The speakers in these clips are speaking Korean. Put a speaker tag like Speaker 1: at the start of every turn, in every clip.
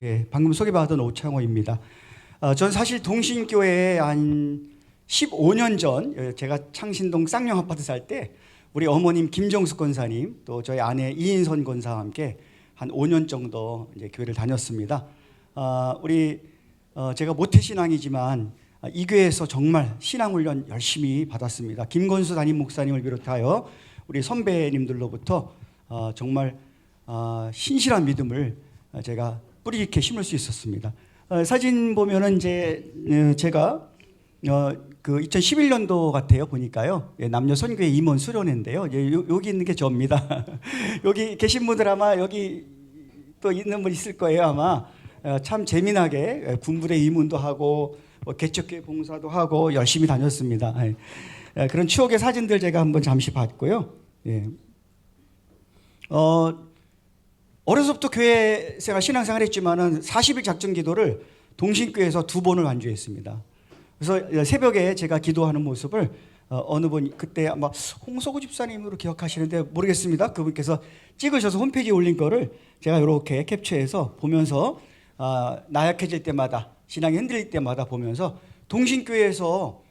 Speaker 1: 예, 방금 소개받은 오창호입니다. 전 사실 동신교회에 한 15년 전 제가 창신동 쌍용 아파트 살 때 우리 어머님 김정숙 권사님 또 저희 아내 이인선 권사와 함께 한 5년 정도 이제 교회를 다녔습니다. 제가 모태신앙이지만 이 교회에서 정말 신앙훈련 열심히 받았습니다. 김건수 담임 목사님을 비롯하여 우리 선배님들로부터 정말 신실한 믿음을 제가 뿌리 깊게 심을 수 있었습니다. 사진 보면은 제가 그 2011년도 같아요. 보니까요. 남녀 선교회 임원 수련회인데요. 여기 있는 게 저입니다. 여기 계신 분들 아마 여기 또 있는 분 있을 거예요. 아마 참 재미나게 군부대 임원도 하고 개척교회 봉사도 하고 열심히 다녔습니다. 그런 추억의 사진들 제가 한번 잠시 봤고요. 어려서부터 교회 생활, 신앙생활 했지만은 40일 작정 기도를 동신교회에서 2번을 완주했습니다. 그래서 새벽에 제가 기도하는 모습을 어느 분 그때 아마 홍석우 집사님으로 기억하시는데 모르겠습니다. 그분께서 찍으셔서 홈페이지에 올린 거를 제가 이렇게 캡처해서 보면서 나약해질 때마다 신앙이 흔들릴 때마다 보면서 동신교회에서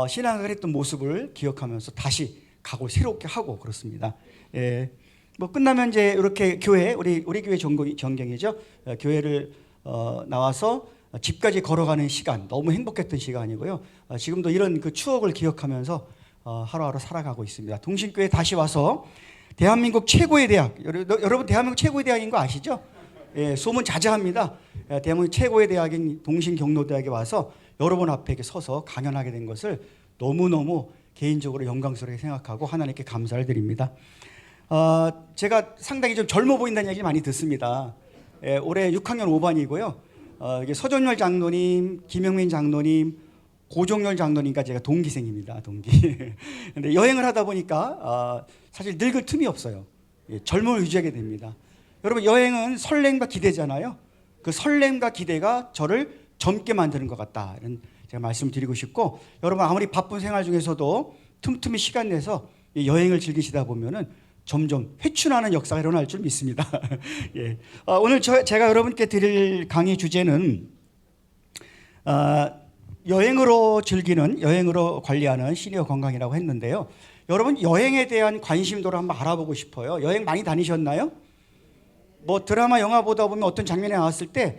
Speaker 1: 신앙을 했던 모습을 기억하면서 다시 각오를 새롭게 하고 그렇습니다. 뭐 끝나면 이제 이렇게 교회 우리 교회 전경이죠. 교회를 나와서 집까지 걸어가는 시간 너무 행복했던 시간이고요. 지금도 이런 그 추억을 기억하면서 하루하루 살아가고 있습니다. 동신교회 다시 와서 대한민국 최고의 대학, 여러분 대한민국 최고의 대학인 거 아시죠? 소문 자자합니다. 대한민국 최고의 대학인 동신경로대학에 와서 여러분 앞에 서서 강연하게 된 것을 너무너무 개인적으로 영광스럽게 생각하고 하나님께 감사를 드립니다. 제가 상당히 좀 젊어 보인다는 얘기 많이 듣습니다. 올해 6학년 5반이고요. 서정열 장로님, 김영민 장로님, 고종열 장로님과 제가 동기생입니다. 동기. 근데 여행을 하다 보니까 사실 늙을 틈이 없어요. 젊음을 유지하게 됩니다. 여러분 여행은 설렘과 기대잖아요. 그 설렘과 기대가 저를 젊게 만드는 것 같다. 이런 제가 말씀드리고 싶고, 여러분 아무리 바쁜 생활 중에서도 틈틈이 시간 내서 여행을 즐기시다 보면은 점점 회춘하는 역사가 일어날 줄 믿습니다. 오늘 제가 여러분께 드릴 강의 주제는 여행으로 즐기는, 여행으로 관리하는 시니어 건강이라고 했는데요. 여러분 여행에 대한 관심도를 한번 알아보고 싶어요. 여행 많이 다니셨나요? 뭐 드라마, 영화 보다 보면 어떤 장면이 나왔을 때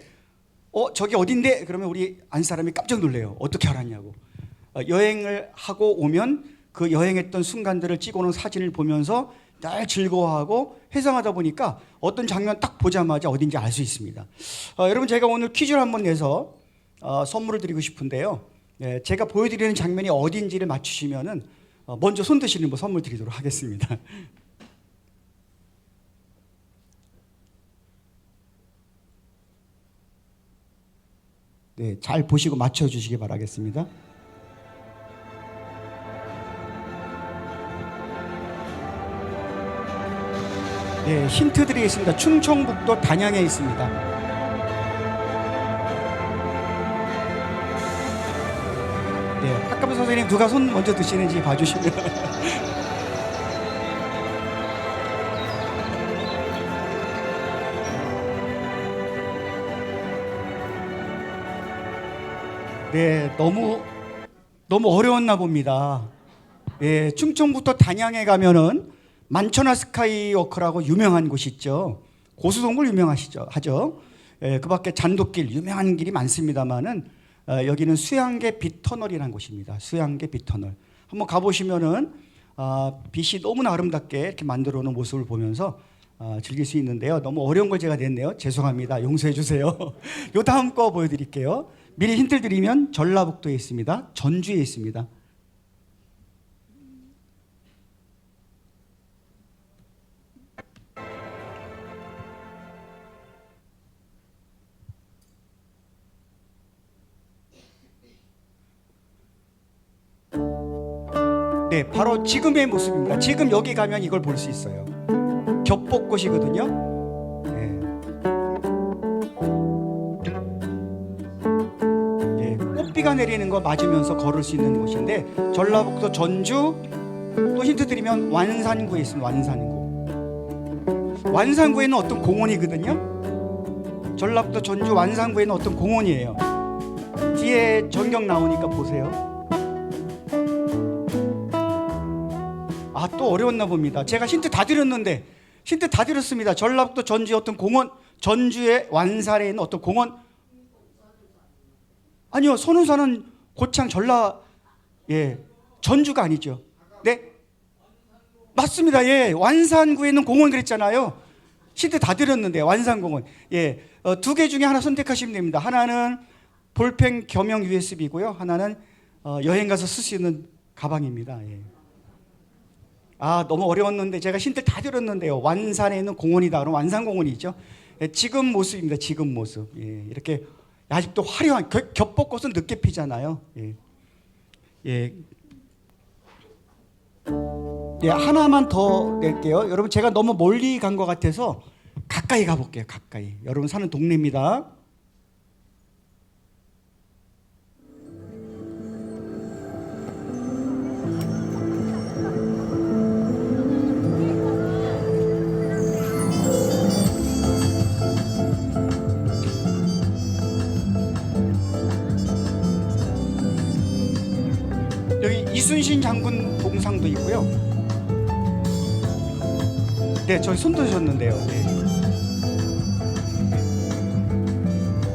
Speaker 1: 저기 어딘데? 그러면 우리 안 사람이 깜짝 놀래요. 어떻게 알았냐고. 여행을 하고 오면 그 여행했던 순간들을 찍어놓은 사진을 보면서 날 즐거워하고 회상하다 보니까 어떤 장면 딱 보자마자 어딘지 알 수 있습니다. 여러분 제가 오늘 퀴즈를 한번 내서 선물을 드리고 싶은데요. 제가 보여드리는 장면이 어딘지를 맞추시면은 먼저 손 드시는 분 선물 드리도록 하겠습니다. 잘 보시고 맞춰주시기 바라겠습니다. 힌트 드리겠습니다. 충청북도 단양에 있습니다. 학과부 선생님 누가 손 먼저 드시는지 봐주시면. 너무 어려웠나 봅니다. 충청북도 단양에 가면은 만천하 스카이워크라고 유명한 곳이 있죠. 고수동굴 하죠. 그 밖에 잔돗길 유명한 길이 많습니다만은 여기는 수양계 빛터널이라는 곳입니다. 수양계 빛터널. 한번 가보시면은 빛이 너무나 아름답게 이렇게 만들어 놓은 모습을 보면서 즐길 수 있는데요. 너무 어려운 걸 제가 냈네요. 죄송합니다. 용서해 주세요. 요 다음 거 보여드릴게요. 미리 힌트를 드리면 전라북도에 있습니다. 전주에 있습니다. 바로 지금의 모습입니다. 지금 여기 가면 이걸 볼 수 있어요. 겹벚꽃이거든요. 꽃비가 내리는 거 맞으면서 걸을 수 있는 곳인데, 전라북도 전주, 또 힌트 드리면 완산구에 있습니다. 완산구에는 어떤 공원이거든요. 전라북도 전주 완산구에 있는 어떤 공원이에요. 뒤에 전경 나오니까 보세요. 아, 또 어려웠나 봅니다. 제가 힌트 다 드렸는데, 힌트 다 드렸습니다. 전라북도 전주의 어떤 공원, 전주의 완산에 있는 어떤 공원. 아니요, 선운사는 고창 전라, 예, 전주가 아니죠. 네, 맞습니다. 예, 완산구에 있는 공원 그랬잖아요. 힌트 다 드렸는데 완산공원. 예, 두 개 중에 하나 선택하시면 됩니다. 하나는 볼펜 겸용 USB고요. 하나는 여행 가서 쓸 수 있는 가방입니다. 예. 아, 너무 어려웠는데 제가 힌트 다 드렸는데요. 완산에 있는 공원이다. 그럼 완산공원이죠. 예, 지금 모습입니다. 지금 모습. 예, 이렇게 아직도 화려한 겹벚꽃은 늦게 피잖아요. 예. 예. 예, 하나만 더 낼게요. 여러분, 제가 너무 멀리 간 것 같아서 가까이 가볼게요. 가까이. 여러분 사는 동네입니다. 여기 이순신 장군 동상도 있고요. 네, 저기 손 드셨는데요. 네.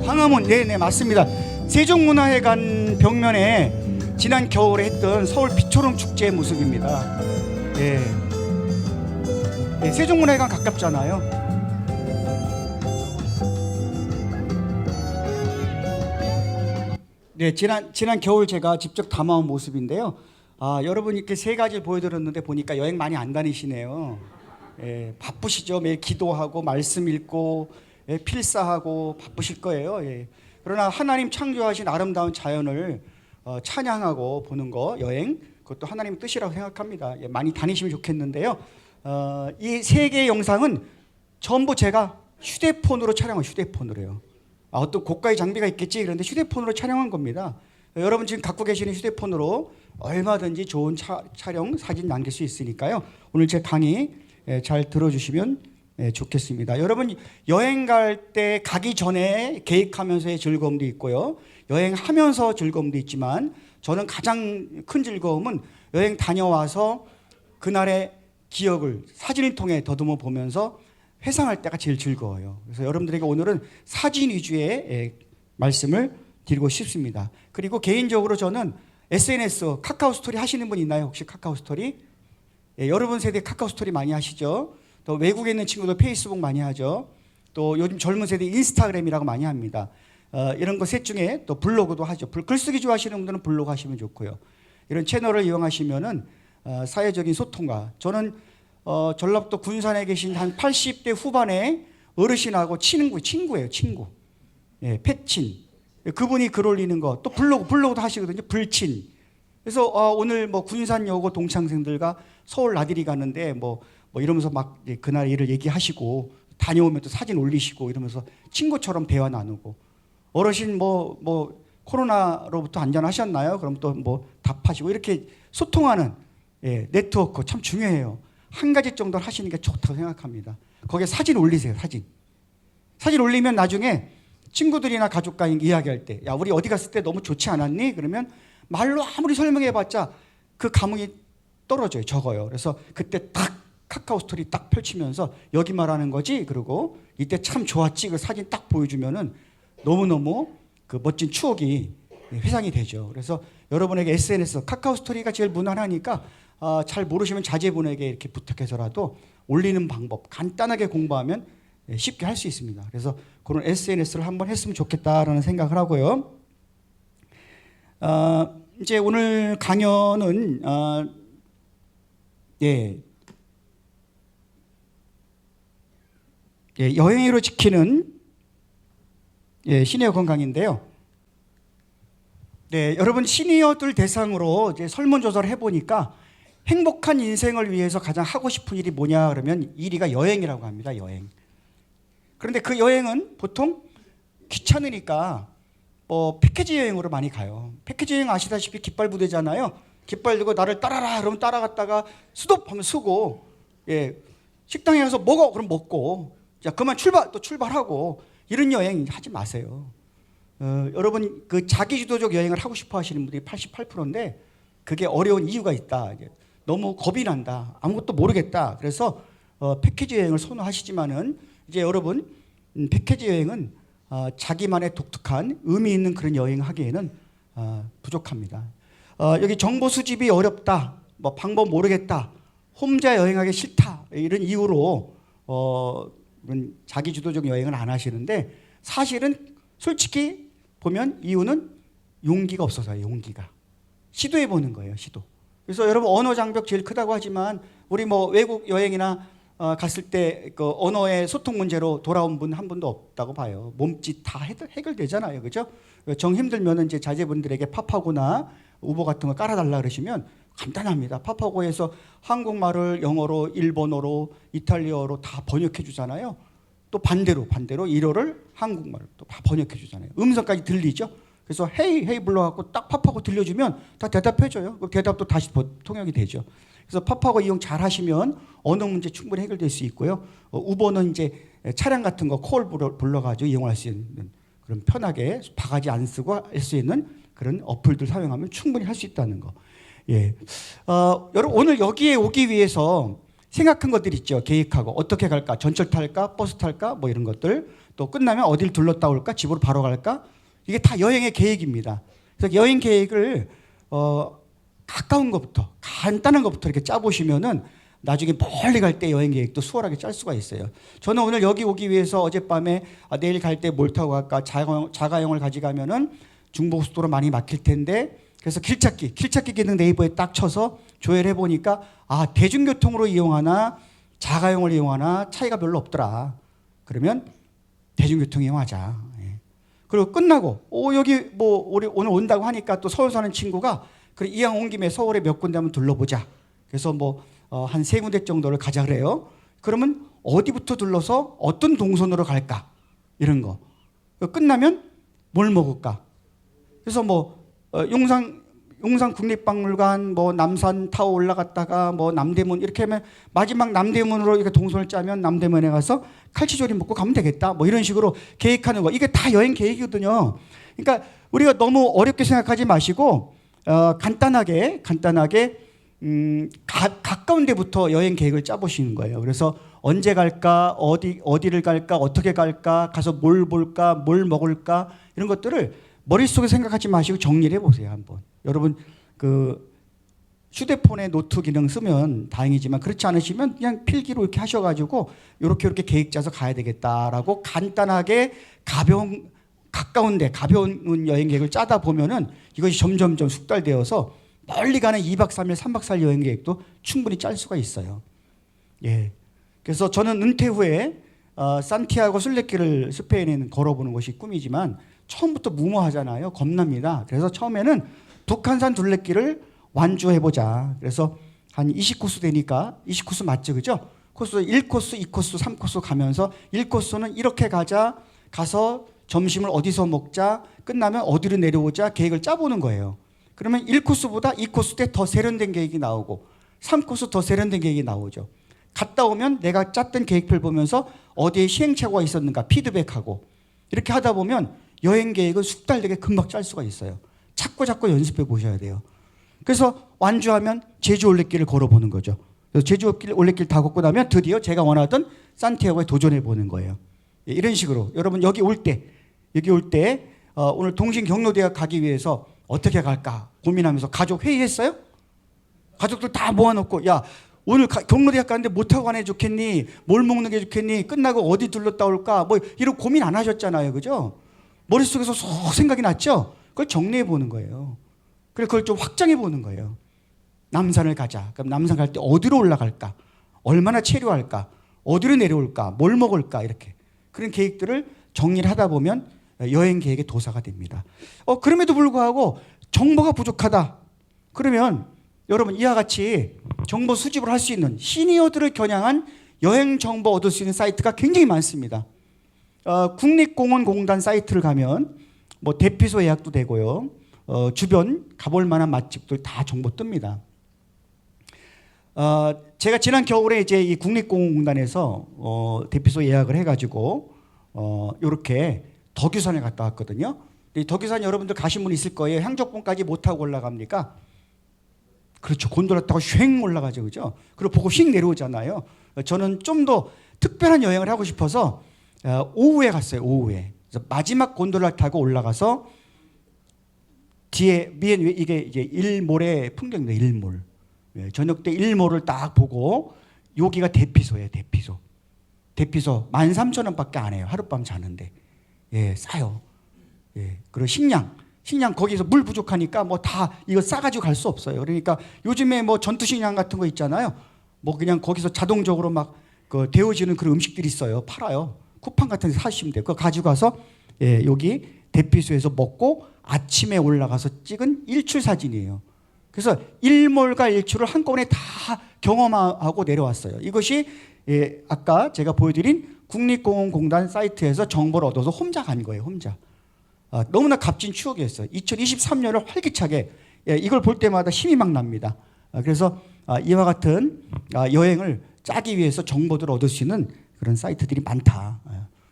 Speaker 1: 광화문, 네네, 맞습니다. 세종문화회관 벽면에 지난 겨울에 했던 서울 비초름 축제의 모습입니다. 예. 네, 세종문화회관 가깝잖아요. 네, 지난 겨울 제가 직접 담아온 모습인데요. 아, 여러분 이렇게 세 가지를 보여드렸는데 보니까 여행 많이 안 다니시네요. 예, 바쁘시죠. 매일 기도하고 말씀 읽고, 예, 필사하고 바쁘실 거예요. 예. 그러나 하나님 창조하신 아름다운 자연을 찬양하고 보는 거, 여행, 그것도 하나님 뜻이라고 생각합니다. 예, 많이 다니시면 좋겠는데요. 이 세 개의 영상은 전부 제가 휴대폰으로 촬영한, 휴대폰으로요. 아, 어떤 고가의 장비가 있겠지 그런데 휴대폰으로 촬영한 겁니다. 여러분 지금 갖고 계시는 휴대폰으로 얼마든지 좋은 촬영 사진 남길 수 있으니까요. 오늘 제 강의 잘 들어주시면 좋겠습니다. 여러분 여행 갈 때 가기 전에 계획하면서의 즐거움도 있고요. 여행하면서 즐거움도 있지만 저는 가장 큰 즐거움은 여행 다녀와서 그날의 기억을 사진을 통해 더듬어 보면서 회상할 때가 제일 즐거워요. 그래서 여러분들에게 오늘은 사진 위주의 말씀을 드리고 싶습니다. 그리고 개인적으로 저는 SNS, 카카오 스토리 하시는 분 있나요? 혹시 카카오 스토리? 예, 여러분 세대 카카오 스토리 많이 하시죠? 또 외국에 있는 친구들 페이스북 많이 하죠? 또 요즘 젊은 세대 인스타그램이라고 많이 합니다. 이런 거 셋 중에 또 블로그도 하죠. 글쓰기 좋아하시는 분들은 블로그 하시면 좋고요. 이런 채널을 이용하시면은 사회적인 소통과 저는 전라북도 군산에 계신 한 80대 후반의 어르신하고 친구예요. 친구. 예, 패친. 그분이 글 올리는 거, 또 블로그도 하시거든요. 불친. 그래서 오늘 뭐 군산여고 동창생들과 서울 나들이 가는데 뭐 이러면서 막 그날 일을 얘기하시고 다녀오면 또 사진 올리시고 이러면서 친구처럼 대화 나누고 어르신 뭐 코로나로부터 안전하셨나요? 그럼 또 뭐 답하시고 이렇게 소통하는 네트워크 참 중요해요. 한 가지 정도는 하시는 게 좋다고 생각합니다. 거기에 사진 올리세요. 사진 올리면 나중에 친구들이나 가족과 이야기할 때, 야, 우리 어디 갔을 때 너무 좋지 않았니? 그러면 말로 아무리 설명해봤자 그 감흥이 떨어져요. 적어요. 그래서 그때 딱 카카오 스토리 딱 펼치면서 여기 말하는 거지? 그리고 이때 참 좋았지? 그 사진 딱 보여주면은 너무너무 그 멋진 추억이 회상이 되죠. 그래서 여러분에게 SNS, 카카오 스토리가 제일 무난하니까 잘 모르시면 자제분에게 이렇게 부탁해서라도 올리는 방법 간단하게 공부하면 쉽게 할 수 있습니다. 그래서 그런 SNS를 한번 했으면 좋겠다라는 생각을 하고요. 이제 오늘 강연은 여행으로 지키는 시니어 건강인데요. 네, 여러분 시니어들 대상으로 이제 설문조사를 해보니까 행복한 인생을 위해서 가장 하고 싶은 일이 뭐냐 그러면 1위가 여행이라고 합니다. 여행. 그런데 그 여행은 보통 귀찮으니까 패키지 여행으로 많이 가요. 패키지 여행 아시다시피 깃발 부대잖아요. 깃발 들고 나를 따라라 그러면 따라갔다가 스톱 하면 쓰고 식당에 가서 먹어 그럼 먹고 자 그만 출발 또 출발하고 이런 여행 하지 마세요. 여러분 그 자기주도적 여행을 하고 싶어 하시는 분들이 88%인데 그게 어려운 이유가 있다. 너무 겁이 난다. 아무것도 모르겠다. 그래서 패키지 여행을 선호하시지만은 이제 여러분 패키지 여행은 자기만의 독특한 의미 있는 그런 여행하기에는 부족합니다. 여기 정보 수집이 어렵다. 뭐 방법 모르겠다. 혼자 여행하기 싫다. 이런 이유로 자기주도적 여행을 안 하시는데 사실은 솔직히 보면 이유는 용기가 없어서요. 용기가. 시도해 보는 거예요. 시도. 그래서 여러분 언어 장벽 제일 크다고 하지만 우리 뭐 외국 여행이나 갔을 때 그 언어의 소통 문제로 돌아온 분 한 분도 없다고 봐요. 몸짓 다 해결되잖아요. 그죠? 정 힘들면 이제 자제분들에게 파파고나 우버 같은 거 깔아달라 그러시면 간단합니다. 파파고에서 한국말을 영어로, 일본어로, 이탈리아어로 다 번역해 주잖아요. 또 반대로 일어를 한국말로 또 다 번역해 주잖아요. 음성까지 들리죠? 그래서 헤이 불러갖고 딱 파파고 들려주면 다 대답해줘요. 그럼 대답도 다시 통역이 되죠. 그래서 파파고 이용 잘 하시면 언어 문제 충분히 해결될 수 있고요. 우버는 이제 차량 같은 거 콜 불러가지고 이용할 수 있는 그런 편하게 바가지 안 쓰고 할 수 있는 그런 어플들 사용하면 충분히 할 수 있다는 거. 예. 여러분 오늘 여기에 오기 위해서 생각한 것들 있죠. 계획하고 어떻게 갈까? 전철 탈까? 버스 탈까? 뭐 이런 것들. 또 끝나면 어딜 둘렀다 올까? 집으로 바로 갈까? 이게 다 여행의 계획입니다. 그래서 여행 계획을 가까운 것부터 간단한 것부터 이렇게 짜보시면은 나중에 멀리 갈 때 여행 계획도 수월하게 짤 수가 있어요. 저는 오늘 여기 오기 위해서 어젯밤에 내일 갈 때 뭘 타고 갈까? 자가용을 가져가면은 중부고속도로 많이 막힐 텐데 그래서 길찾기 기능 네이버에 딱 쳐서 조회를 해보니까 대중교통으로 이용하나 자가용을 이용하나 차이가 별로 없더라. 그러면 대중교통 이용하자. 예. 그리고 끝나고 여기 뭐 우리 오늘 온다고 하니까 또 서울 사는 친구가 그래 이왕 온 김에 서울에 몇 군데 한번 둘러보자. 그래서 뭐 한 3군데 정도를 가자 그래요. 그러면 어디부터 둘러서 어떤 동선으로 갈까? 이런 거. 끝나면 뭘 먹을까? 그래서 뭐 용산 국립박물관, 뭐 남산 타워 올라갔다가 뭐 남대문 이렇게 하면 마지막 남대문으로 이렇게 동선을 짜면 남대문에 가서 칼치조림 먹고 가면 되겠다. 뭐 이런 식으로 계획하는 거. 이게 다 여행 계획이거든요. 그러니까 우리가 너무 어렵게 생각하지 마시고 간단하게 가까운 데부터 여행 계획을 짜보시는 거예요. 그래서 언제 갈까, 어디를 갈까, 어떻게 갈까, 가서 뭘 볼까, 뭘 먹을까 이런 것들을 머릿속에 생각하지 마시고 정리를 해보세요. 한번. 여러분 그 휴대폰에 노트 기능 쓰면 다행이지만 그렇지 않으시면 그냥 필기로 이렇게 하셔가지고 이렇게 계획 짜서 가야 되겠다라고 간단하게 가까운데 가벼운 여행 계획을 짜다 보면은 이것이 점점점 숙달되어서 멀리 가는 2박 3일, 3박 4일 여행 계획도 충분히 짤 수가 있어요. 예. 그래서 저는 은퇴 후에 산티아고 순례길을 스페인에는 걸어보는 것이 꿈이지만 처음부터 무모하잖아요. 겁납니다. 그래서 처음에는 북한산 둘레길을 완주해보자. 그래서 한 20코스 되니까 20코스 맞죠? 그죠? 코스 1코스, 2코스, 3코스 가면서 1코스는 이렇게 가서 점심을 어디서 먹자, 끝나면 어디로 내려오자 계획을 짜보는 거예요. 그러면 1코스보다 2코스 때 더 세련된 계획이 나오고 3코스 더 세련된 계획이 나오죠. 갔다 오면 내가 짰던 계획표를 보면서 어디에 시행착오가 있었는가 피드백하고 이렇게 하다 보면 여행 계획은 숙달되게 금방 짤 수가 있어요. 자꾸 연습해 보셔야 돼요. 그래서 완주하면 제주 올레길을 걸어보는 거죠. 그래서 제주 올레길 다 걷고 나면 드디어 제가 원하던 산티아고에 도전해 보는 거예요. 이런 식으로 여러분 여기 올 때 오늘 동신 경로대학 가기 위해서 어떻게 갈까 고민하면서 가족 회의했어요? 가족들 다 모아놓고 야 오늘 경로대학 가는데 뭐 타고 가는 게 좋겠니? 뭘 먹는 게 좋겠니? 끝나고 어디 둘렀다 올까? 뭐 이런 고민 안 하셨잖아요. 그죠? 머릿속에서 쏙 생각이 났죠? 그걸 정리해 보는 거예요. 그래 그걸 좀 확장해 보는 거예요. 남산을 가자. 그럼 남산 갈 때 어디로 올라갈까? 얼마나 체류할까? 어디로 내려올까? 뭘 먹을까? 이렇게. 그런 계획들을 정리를 하다 보면 여행 계획의 도사가 됩니다. 그럼에도 불구하고 정보가 부족하다. 그러면 여러분 이와 같이 정보 수집을 할 수 있는 시니어들을 겨냥한 여행 정보 얻을 수 있는 사이트가 굉장히 많습니다. 국립공원공단 사이트를 가면 뭐 대피소 예약도 되고요. 주변 가볼 만한 맛집들 다 정보 뜹니다. 제가 지난 겨울에 이제 이 국립공원공단에서 대피소 예약을 해가지고 이렇게 덕유산에 갔다 왔거든요. 이 덕유산 여러분들 가신 분 있을 거예요. 향적봉까지 못 타고 올라갑니까? 그렇죠. 곤돌라 타고 쉥 올라가죠, 그죠? 그리고 보고 휙 내려오잖아요. 저는 좀 더 특별한 여행을 하고 싶어서 오후에 갔어요. 오후에. 그래서 마지막 곤돌라 타고 올라가서 뒤에 이게 이제 일몰의 풍경입니다. 일몰. 저녁 때 일몰을 딱 보고 여기가 대피소예요. 대피소. 대피소 13,000원밖에 안 해요. 하룻밤 자는데. 예, 싸요. 예. 그리고 식량 거기서 물 부족하니까 뭐 다 이거 싸가지고 갈 수 없어요. 그러니까 요즘에 뭐 전투 식량 같은 거 있잖아요. 뭐 그냥 거기서 자동적으로 막 그 데워지는 그런 음식들이 있어요. 팔아요. 쿠팡 같은 데 사시면 돼요. 그거 가지고 가서 예, 여기 대피소에서 먹고 아침에 올라가서 찍은 일출 사진이에요. 그래서 일몰과 일출을 한꺼번에 다 경험하고 내려왔어요. 이것이 예, 아까 제가 보여드린 국립공원공단 사이트에서 정보를 얻어서 혼자 간 거예요. 혼자. 너무나 값진 추억이었어요. 2023년을 활기차게 이걸 볼 때마다 힘이 막 납니다. 그래서 이와 같은 여행을 짜기 위해서 정보들을 얻을 수 있는 그런 사이트들이 많다.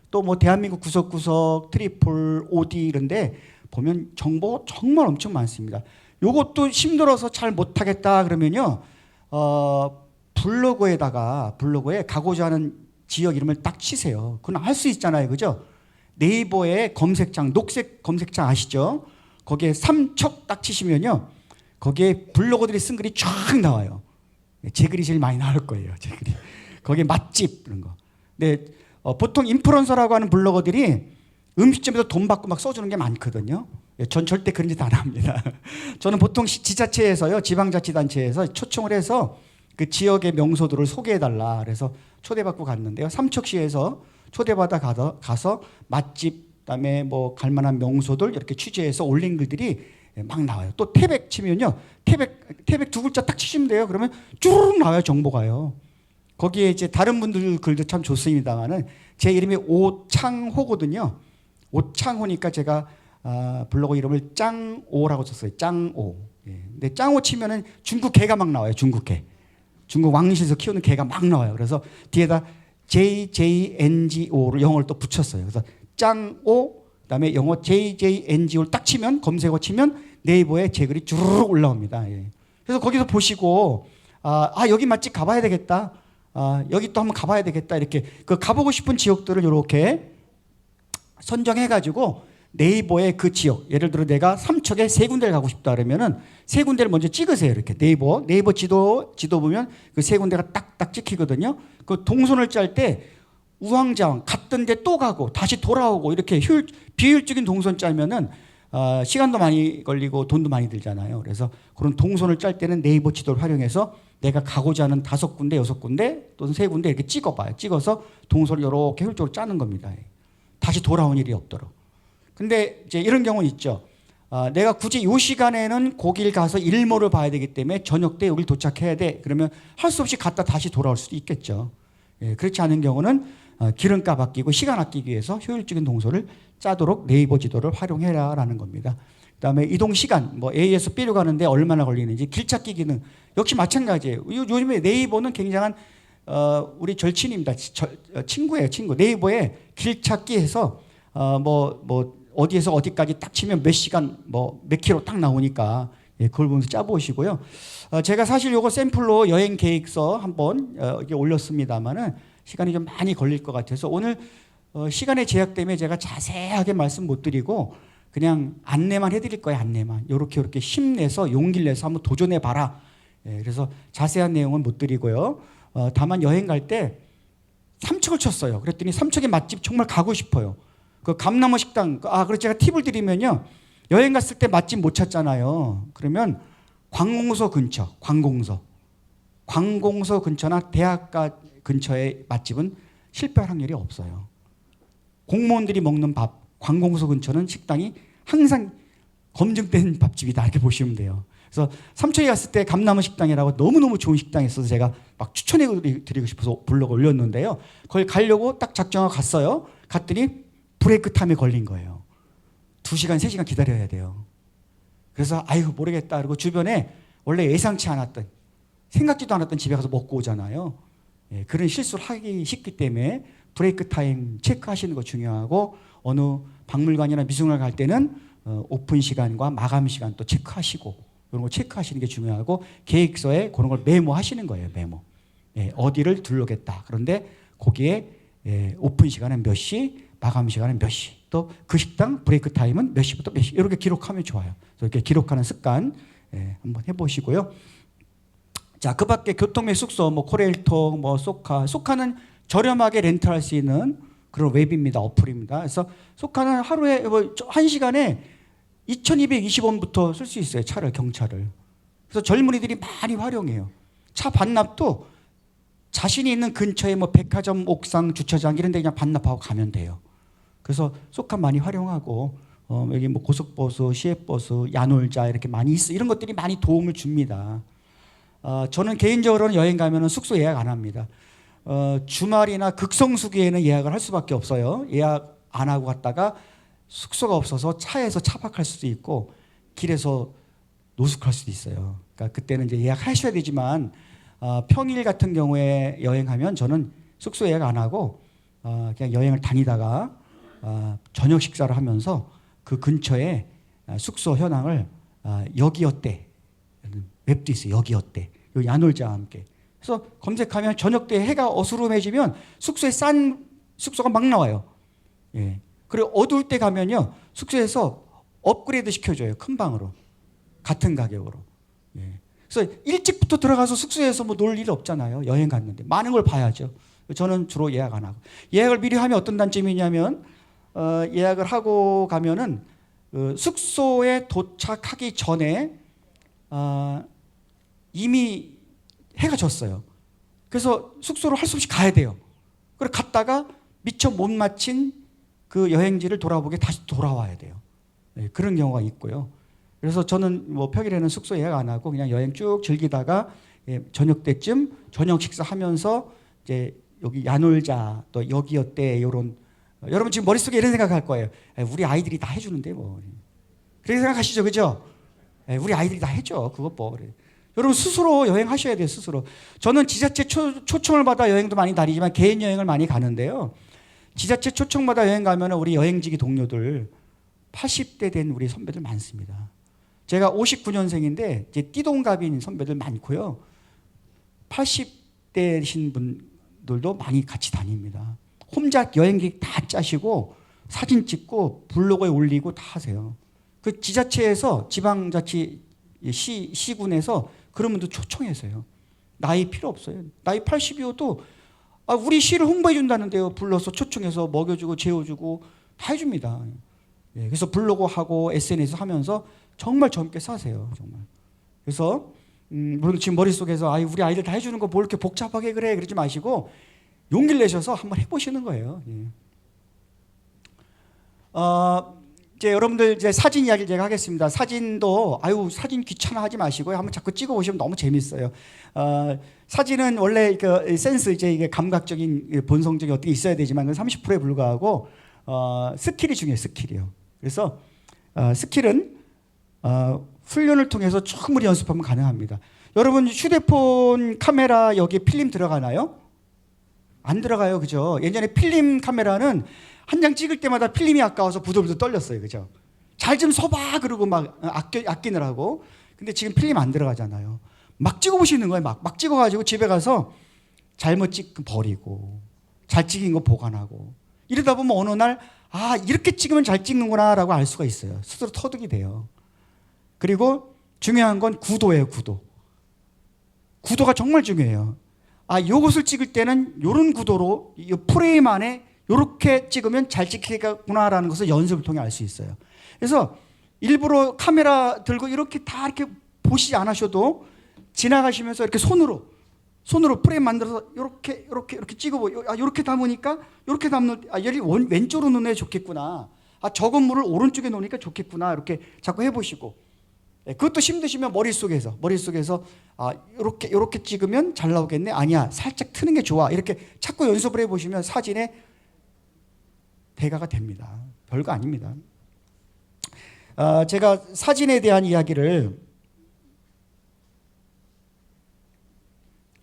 Speaker 1: 또 뭐 대한민국 구석구석 트리플, OD 이런데 보면 정보 정말 엄청 많습니다. 요것도 힘들어서 잘 못하겠다 그러면요. 블로그에 가고자 하는 지역 이름을 딱 치세요. 그건 할 수 있잖아요. 그죠? 네이버에 검색창, 녹색 검색창 아시죠? 거기에 삼척 딱 치시면요. 거기에 블로거들이 쓴 글이 쫙 나와요. 제 글이 제일 많이 나올 거예요. 제 글이. 거기에 맛집 이런 거. 근데 보통 인플루언서라고 하는 블로거들이 음식점에서 돈 받고 막 써주는 게 많거든요. 전 절대 그런 짓 안 합니다. 저는 보통 지자체에서요, 지방자치단체에서 초청을 해서 그 지역의 명소들을 소개해달라. 그래서 초대받고 갔는데요. 삼척시에서 초대받아 가서 맛집, 그다음에 뭐 갈만한 명소들 이렇게 취재해서 올린 글들이 막 나와요. 또 태백 치면요, 태백 두 글자 딱 치시면 돼요. 그러면 쭈르륵 나와요, 정보가요. 거기에 이제 다른 분들 글도 참 좋습니다만은 제 이름이 오창호거든요. 오창호니까 제가 블로그 이름을 짱오라고 썼어요. 짱오. 예. 근데 짱오 치면은 중국 개가 막 나와요. 중국 개. 중국 왕실에서 키우는 개가 막 나와요. 그래서 뒤에다 JJNGO를 영어를 또 붙였어요. 그래서 짱오 그다음에 영어 JJNGO를 딱 치면 검색어 치면 네이버에 제 글이 주르륵 올라옵니다. 예. 그래서 거기서 보시고 여기 맛집 가봐야 되겠다. 여기 또 한번 가봐야 되겠다. 이렇게 그 가보고 싶은 지역들을 이렇게 선정해가지고 네이버의 그 지역, 예를 들어 내가 삼척에 세 군데를 가고 싶다 그러면은 세 군데를 먼저 찍으세요. 이렇게 네이버 지도 보면 그 세 군데가 딱딱 찍히거든요. 그 동선을 짤 때 우왕좌왕 갔던 데 또 가고 다시 돌아오고 이렇게 비효율적인 동선 짜면은 시간도 많이 걸리고 돈도 많이 들잖아요. 그래서 그런 동선을 짤 때는 네이버 지도를 활용해서 내가 가고자 하는 5군데, 6군데 또는 3군데 이렇게 찍어봐요. 찍어서 동선을 이렇게 효율적으로 짜는 겁니다. 다시 돌아온 일이 없도록. 근데 이제 이런 경우는 있죠. 내가 굳이 이 시간에는 거길 가서 일몰을 봐야 되기 때문에 저녁 때 여길 도착해야 돼. 그러면 할 수 없이 갔다 다시 돌아올 수도 있겠죠. 예, 그렇지 않은 경우는 기름값 아끼고 시간 아끼기 위해서 효율적인 동선을 짜도록 네이버 지도를 활용해라라는 겁니다. 그다음에 이동 시간, 뭐 A에서 B로 가는데 얼마나 걸리는지 길찾기 기능 역시 마찬가지예요. 요즘에 네이버는 굉장한 우리 절친입니다. 친구예요, 친구. 네이버에 길찾기 해서 어디에서 어디까지 딱 치면 몇 시간 몇 킬로 딱 나오니까 그걸 보면서 짜보시고요. 제가 사실 요거 샘플로 여행 계획서 한번 이게 올렸습니다만은 시간이 좀 많이 걸릴 것 같아서 오늘 시간의 제약 때문에 제가 자세하게 말씀 못 드리고 그냥 안내만 해드릴 거예요. 안내만 이렇게 힘내서 용기를 내서 한번 도전해 봐라. 그래서 자세한 내용은 못 드리고요. 다만 여행 갈 때 삼척을 쳤어요. 그랬더니 삼척의 맛집 정말 가고 싶어요. 그 감나무 식당, 그래서 제가 팁을 드리면요. 여행 갔을 때 맛집 못 찾잖아요. 그러면 관공서 근처, 관공서 근처나 대학가 근처의 맛집은 실패할 확률이 없어요. 공무원들이 먹는 밥, 관공서 근처는 식당이 항상 검증된 밥집이다 이렇게 보시면 돼요. 그래서 삼척에 갔을 때 감나무 식당이라고 너무너무 좋은 식당이 있어서 제가 막 추천해 드리고 싶어서 블로그 올렸는데요. 거기 가려고 딱 작정하고 갔어요. 갔더니 브레이크 타임에 걸린 거예요. 2시간, 3시간 기다려야 돼요. 그래서 모르겠다. 그리고 주변에 원래 예상치 않았던 생각지도 않았던 집에 가서 먹고 오잖아요. 그런 실수를 하기 쉽기 때문에 브레이크 타임 체크하시는 거 중요하고 어느 박물관이나 미술관 갈 때는 오픈 시간과 마감 시간 또 체크하시고 이런 거 체크하시는 게 중요하고 계획서에 그런 걸 메모하시는 거예요. 메모. 예, 어디를 둘러겠다. 그런데 거기에 오픈 시간은 몇 시, 마감 시간은 몇 시, 또 그 식당 브레이크 타임은 몇 시부터 몇 시 이렇게 기록하면 좋아요. 그래서 이렇게 기록하는 습관 한번 해보시고요. 자, 그 밖에 교통 및 숙소, 뭐 코레일톡, 뭐 소카는 저렴하게 렌트할 수 있는 그런 웹입니다. 어플입니다. 그래서 소카는 하루에 뭐 1시간에 2,220원부터 쓸 수 있어요. 차를, 경차를. 그래서 젊은이들이 많이 활용해요. 차 반납도 자신이 있는 근처에 뭐 백화점 옥상 주차장 이런 데 그냥 반납하고 가면 돼요. 그래서 소카 많이 활용하고 여기 뭐 고속버스, 시외버스, 야놀자 이렇게 많이 있어. 이런 것들이 많이 도움을 줍니다. 저는 개인적으로는 여행 가면은 숙소 예약 안 합니다. 주말이나 극성수기에는 예약을 할 수밖에 없어요. 예약 안 하고 갔다가 숙소가 없어서 차에서 차박할 수도 있고 길에서 노숙할 수도 있어요. 그러니까 그때는 이제 예약하셔야 되지만 평일 같은 경우에 여행하면 저는 숙소 예약 안 하고 그냥 여행을 다니다가 저녁 식사를 하면서 그 근처에 숙소 현황을 여기 어때? 웹도 있어요. 여기 어때? 요 야놀자와 함께. 그래서 검색하면 저녁 때 해가 어스름해지면 숙소에 싼 숙소가 막 나와요. 예. 그리고 어두울 때 가면요 숙소에서 업그레이드 시켜줘요. 큰 방으로 같은 가격으로. 예. 그래서 일찍부터 들어가서 숙소에서 뭐 놀 일 없잖아요. 여행 갔는데 많은 걸 봐야죠. 저는 주로 예약 안 하고. 예약을 미리 하면 어떤 단점이 있냐면 예약을 하고 가면은 숙소에 도착하기 전에 이미 해가 졌어요. 그래서 숙소로 할 수 없이 가야 돼요. 그리고 갔다가 미처 못 마친 그 여행지를 돌아보게 다시 돌아와야 돼요. 네, 그런 경우가 있고요. 그래서 저는 뭐 평일에는 숙소 예약 안 하고 그냥 여행 쭉 즐기다가 저녁 때쯤 저녁 식사하면서 이제 여기 야놀자 또 여기 어때 이런 여러분 지금 머릿속에 이런 생각할 거예요. 우리 아이들이 다 해주는데 뭐 그렇게 생각하시죠, 그죠? 우리 아이들이 다 해줘 그거 뭐 그래. 여러분 스스로 여행하셔야 돼요. 스스로. 저는 지자체 초청을 받아 여행도 많이 다니지만 개인 여행을 많이 가는데요. 지자체 초청받아 여행 가면 우리 여행지기 동료들 80대 된 우리 선배들 많습니다. 제가 59년생인데 이제 띠동갑인 선배들 많고요. 80대신 분들도 많이 같이 다닙니다. 혼자 여행객 다 짜시고 사진 찍고 블로그에 올리고 다 하세요. 그 지자체에서 지방자치 시군에서 그런 분들 초청해서요. 나이 필요 없어요. 나이 80이어도 우리 시를 홍보해 준다는데요. 불러서 초청해서 먹여주고 재워주고 다 해줍니다. 예, 그래서 블로그 하고 SNS 하면서 정말 젊게 사세요. 정말. 그래서 물론 지금 머릿속에서 우리 아이들 다 해주는 거 뭘 이렇게 복잡하게 그래 그러지 마시고 용기를 내셔서 한번 해보시는 거예요. 예. 이제 여러분들 이제 사진 이야기를 제가 하겠습니다. 사진도 사진 귀찮아 하지 마시고요. 한번 자꾸 찍어 보시면 너무 재밌어요. 사진은 원래 그 센스 이게 감각적인 본성적인 어떻게 있어야 되지만 그건 30%에 불과하고 스킬이 중요해요. 스킬이요. 그래서 스킬은 훈련을 통해서 충분히 연습하면 가능합니다. 여러분 휴대폰 카메라 여기 필름 들어가나요? 안 들어가요, 그죠? 예전에 필름 카메라는 한 장 찍을 때마다 필름이 아까워서 부들부들 떨렸어요, 그죠? 잘 좀 서봐 그러고 막 아끼느라고. 근데 지금 필름 안 들어가잖아요. 막 찍어보시는 거예요. 막 찍어가지고 집에 가서 잘못 찍고 버리고 잘 찍은 거 보관하고 이러다 보면 어느 날 이렇게 찍으면 잘 찍는구나 라고 알 수가 있어요. 스스로 터득이 돼요. 그리고 중요한 건 구도예요. 구도가 정말 중요해요. 요것을 찍을 때는 이런 구도로 이 프레임 안에 이렇게 찍으면 잘 찍히겠구나라는 것을 연습을 통해 알 수 있어요. 그래서 일부러 카메라 들고 이렇게 다 이렇게 보시지 않으셔도 지나가시면서 이렇게 손으로 프레임 만들어서 이렇게 찍어보고 이렇게 담으니까 이렇게 담는 여기 왼쪽으로 놓으면 좋겠구나. 저 건물을 오른쪽에 놓으니까 좋겠구나. 이렇게 자꾸 해보시고 그것도 힘드시면 머릿속에서 이렇게 찍으면 잘 나오겠네. 아니야 살짝 트는 게 좋아. 이렇게 자꾸 연습을 해보시면 사진에 대가가 됩니다. 별거 아닙니다. 제가 사진에 대한 이야기를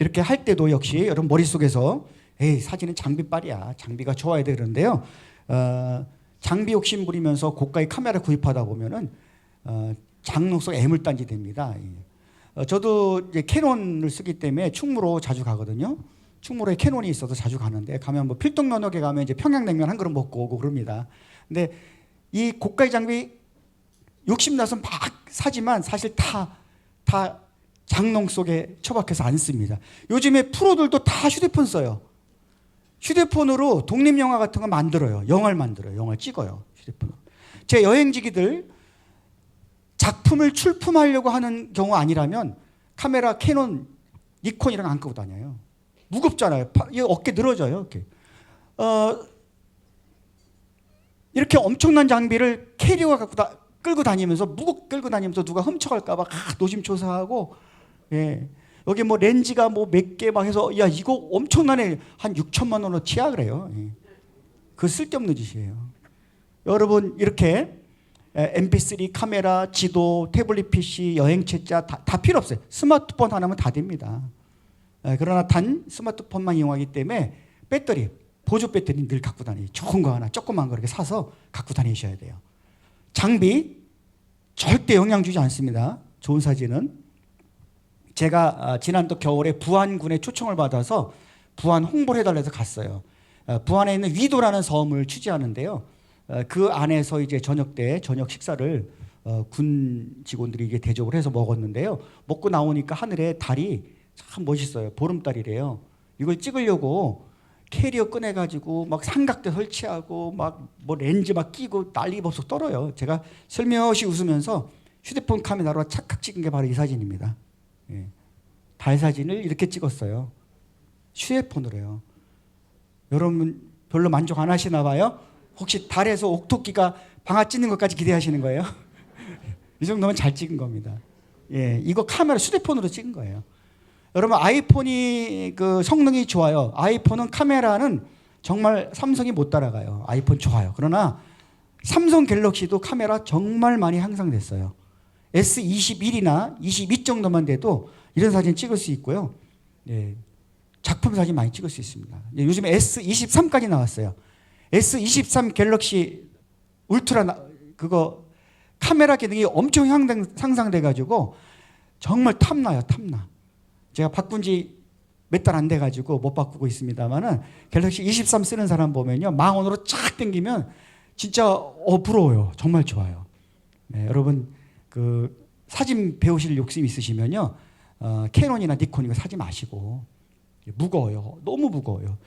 Speaker 1: 이렇게 할 때도 역시 여러분 머릿속에서 에이, 사진은 장비빨이야. 장비가 좋아야 돼 그런데요. 장비 욕심 부리면서 고가의 카메라 구입하다 보면은 장롱 속 애물단지 됩니다. 저도 이제 캐논을 쓰기 때문에 충무로 자주 가거든요. 충무로에 캐논이 있어서 자주 가는데, 가면 뭐 필동면허에 가면 이제 평양냉면 한 그릇 먹고 오고 그럽니다. 근데 이 고가의 장비 욕심나서 막 사지만 사실 다 장롱 속에 처박혀서 안 씁니다. 요즘에 프로들도 다 휴대폰 써요. 휴대폰으로 독립영화 같은 거 만들어요. 영화를 만들어요. 영화를 찍어요. 휴대폰으로. 제 여행지기들 작품을 출품하려고 하는 경우 아니라면 카메라 캐논, 니콘이랑 안 끄고 다녀요. 무겁잖아요. 어깨 늘어져요. 이렇게. 이렇게 엄청난 장비를 캐리어가 끌고 다니면서, 무겁게 끌고 다니면서 누가 훔쳐갈까봐 노심초사하고, 예. 여기 뭐 렌즈가 뭐 몇 개 막 해서, 야, 이거 엄청나네. 한 6천만 원어치야 그래요. 예. 그 쓸데없는 짓이에요. 여러분, 이렇게 MP3 카메라, 지도, 태블릿 PC, 여행 책자 다 필요 없어요. 스마트폰 하나면 다 됩니다. 그러나 단 스마트폰만 이용하기 때문에 배터리, 보조 배터리 늘 갖고 다니요. 좋은 거 하나, 조그만 거 이렇게 사서 갖고 다니셔야 돼요. 장비 절대 영향 주지 않습니다. 좋은 사진은. 제가 지난도 겨울에 부안군에 초청을 받아서 부안 홍보를 해달라 해서 갔어요. 부안에 있는 위도라는 섬을 취재하는데요. 그 안에서 이제 저녁 때 저녁 식사를 군 직원들이 이게 대접을 해서 먹었는데요. 먹고 나오니까 하늘에 달이 참 멋있어요. 보름달이래요. 이걸 찍으려고 캐리어 꺼내가지고 막 삼각대 설치하고 막 뭐 렌즈 막 끼고 난리 법석 떨어요. 제가 슬며시 웃으면서 휴대폰 카메라로 착각 찍은 게 바로 이 사진입니다. 예. 달 사진을 이렇게 찍었어요. 휴대폰으로요. 여러분 별로 만족 안 하시나 봐요? 혹시 달에서 옥토끼가 방아 찢는 것까지 기대하시는 거예요? 이 정도면 잘 찍은 겁니다. 예, 이거 카메라 휴대폰으로 찍은 거예요. 여러분, 아이폰이 그 성능이 좋아요. 아이폰은 카메라는 정말 삼성이 못 따라가요. 아이폰 좋아요. 그러나 삼성 갤럭시도 카메라 정말 많이 향상됐어요. S21이나 22 정도만 돼도 이런 사진 찍을 수 있고요. 예, 작품 사진 많이 찍을 수 있습니다. 예, 요즘에 S23까지 나왔어요. S23 갤럭시 울트라 그거 카메라 기능이 엄청 향상돼 가지고 정말 탐나요. 탐나. 제가 바꾼 지 몇 달 안 돼 가지고 못 바꾸고 있습니다만은 갤럭시 23 쓰는 사람 보면요, 망원으로 쫙 당기면 진짜 부러워요. 정말 좋아요. 네, 여러분 그 사진 배우실 욕심 있으시면요, 캐논이나 니콘 이거 사지 마시고. 무거워요. 너무 무거워요.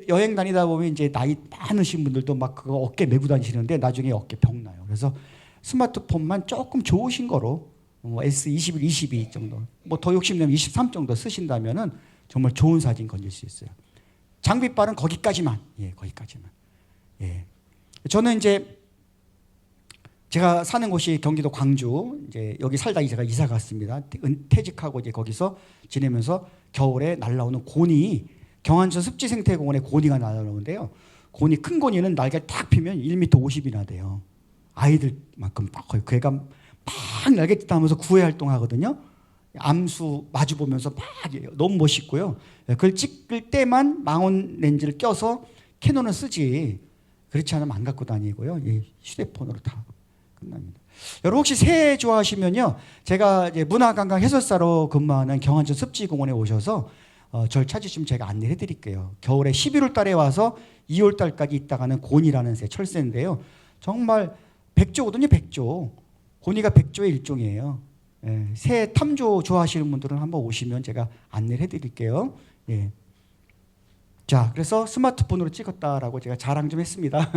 Speaker 1: 여행 다니다 보면 이제 나이 많으신 분들도 막 그거 어깨 메고 다니시는데 나중에 어깨 병 나요. 그래서 스마트폰만 조금 좋으신 거로 S21, 22 정도, 뭐 더 욕심내면 23 정도 쓰신다면은 정말 좋은 사진 건질 수 있어요. 장비빨은 거기까지만. 예, 거기까지만. 예. 저는 이제 제가 사는 곳이 경기도 광주, 이제 여기 살다 제가 이사 갔습니다. 퇴직하고 이제 거기서 지내면서 겨울에 날라오는 고니, 경안천 습지생태공원에 고니가 날라오는데요. 고니, 큰 고니는 날개를 딱 피면 1m 50이나 돼요. 아이들만큼 거의 그 애가 막 날개 뜯하면서 구애 활동하거든요. 암수 마주 보면서 막 너무 멋있고요. 그걸 찍을 때만 망원 렌즈를 껴서 캐논을 쓰지, 그렇지 않으면 안 갖고 다니고요. 휴대폰으로 다 끝납니다. 여러분 혹시 새 좋아하시면요, 제가 이제 문화관광 해설사로 근무하는 경안천 습지공원에 오셔서 절 찾으시면 제가 안내해 드릴게요. 겨울에 11월 달에 와서 2월 달까지 있다가는 곤이라는 새, 철새인데요. 정말 백조거든요. 백조. 곤이가 백조의 일종이에요. 예, 새 탐조 좋아하시는 분들은 한번 오시면 제가 안내를 해드릴게요. 예. 자, 그래서 스마트폰으로 찍었다라고 제가 자랑 좀 했습니다.